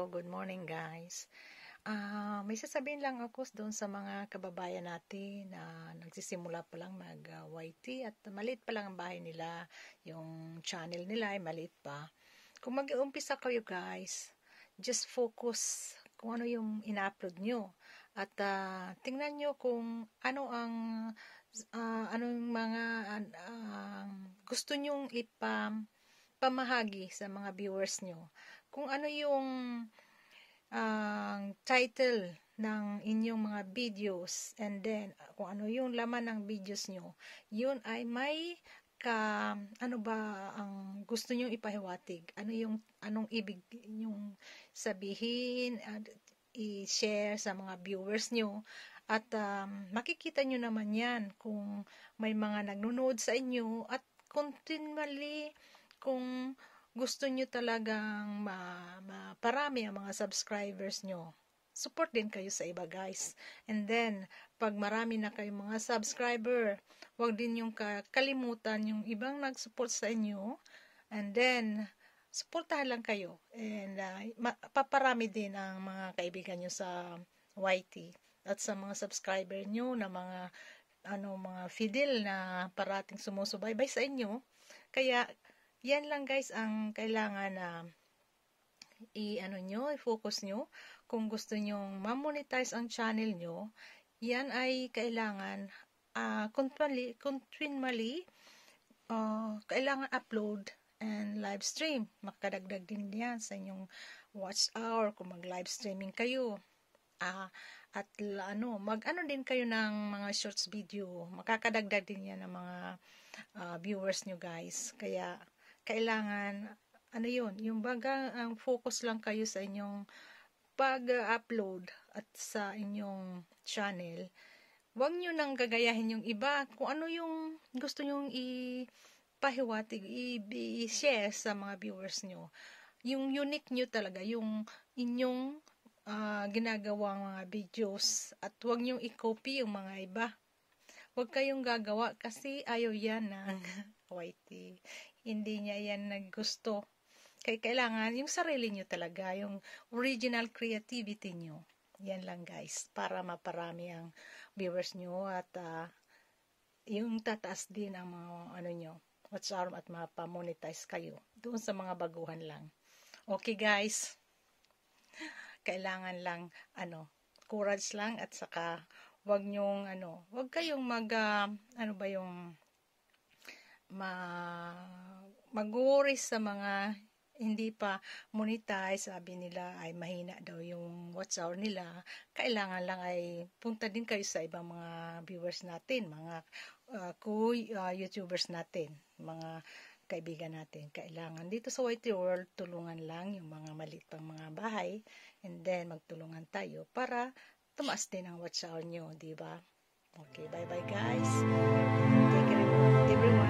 good morning guys. May sasabihin lang ako doon sa mga kababayan natin na nagsisimula pa lang mag-YT at maliit pa lang ang bahay nila, yung channel nila ay maliit pa. Kung mag-uumpisa kayo guys, just focus kung ano yung ina-upload nyo at tingnan nyo kung ano ang anong mga gusto nyong pamahagi sa mga viewers nyo. Kung ano yung title ng inyong mga videos and then kung ano yung laman ng videos nyo, yun ay may ano ba ang gusto nyo ipahiwatig, anong ibig nyong sabihin at i-share sa mga viewers nyo at makikita nyo naman yan kung may mga nagnunood sa inyo at continually kung gusto nyo talagang maparami ang mga subscribers nyo, support din kayo sa iba guys. And then, pag marami na kayong mga subscriber, huwag din yung kalimutan yung ibang nag-support sa inyo. And then, supportahan lang kayo. And paparami din ang mga kaibigan nyo sa YT at sa mga subscriber nyo na mga fidel na parating sumusubaybay sa inyo. Kaya, yan lang guys ang kailangan na i-focus nyo. Kung gusto nyo ma-monetize ang channel nyo, yan ay kailangan continually kailangan upload and live stream. Makadagdag din yan sa inyong watch hour kung mag-live streaming kayo. At din kayo ng mga shorts video. Makakadagdag din yan ng mga viewers nyo guys. Kaya kailangan, yung ang focus lang kayo sa inyong pag-upload at sa inyong channel. Huwag nyo nang gagayahin yung iba. Kung ano yung gusto nyong ipahiwatig, i-share sa mga viewers nyo. Yung unique nyo talaga, yung inyong ginagawang mga videos. At huwag nyo i-copy yung mga iba. Huwag kayong gagawa kasi ayaw yan ng YT. Hindi niya yan naggusto. Kaya kailangan yung sarili nyo talaga, yung original creativity nyo. Yan lang guys, para maparami ang viewers nyo at yung tataas din ang mga nyo, watch hour at mapamonetize kayo. Doon sa mga baguhan lang. Okay guys, kailangan lang courage lang at saka wag kayong mag-worry sa mga hindi pa monetize. Sabi nila ay mahina daw yung watch hour nila. Kailangan lang ay punta din kayo sa ibang mga viewers natin, mga YouTubers natin, mga kaibigan natin. Kailangan dito sa YT World, tulungan lang yung mga maliit pang mga bahay and then magtulungan tayo para tumaas din ang watch hour nyo, di ba? Okay, bye-bye guys. Take care everyone.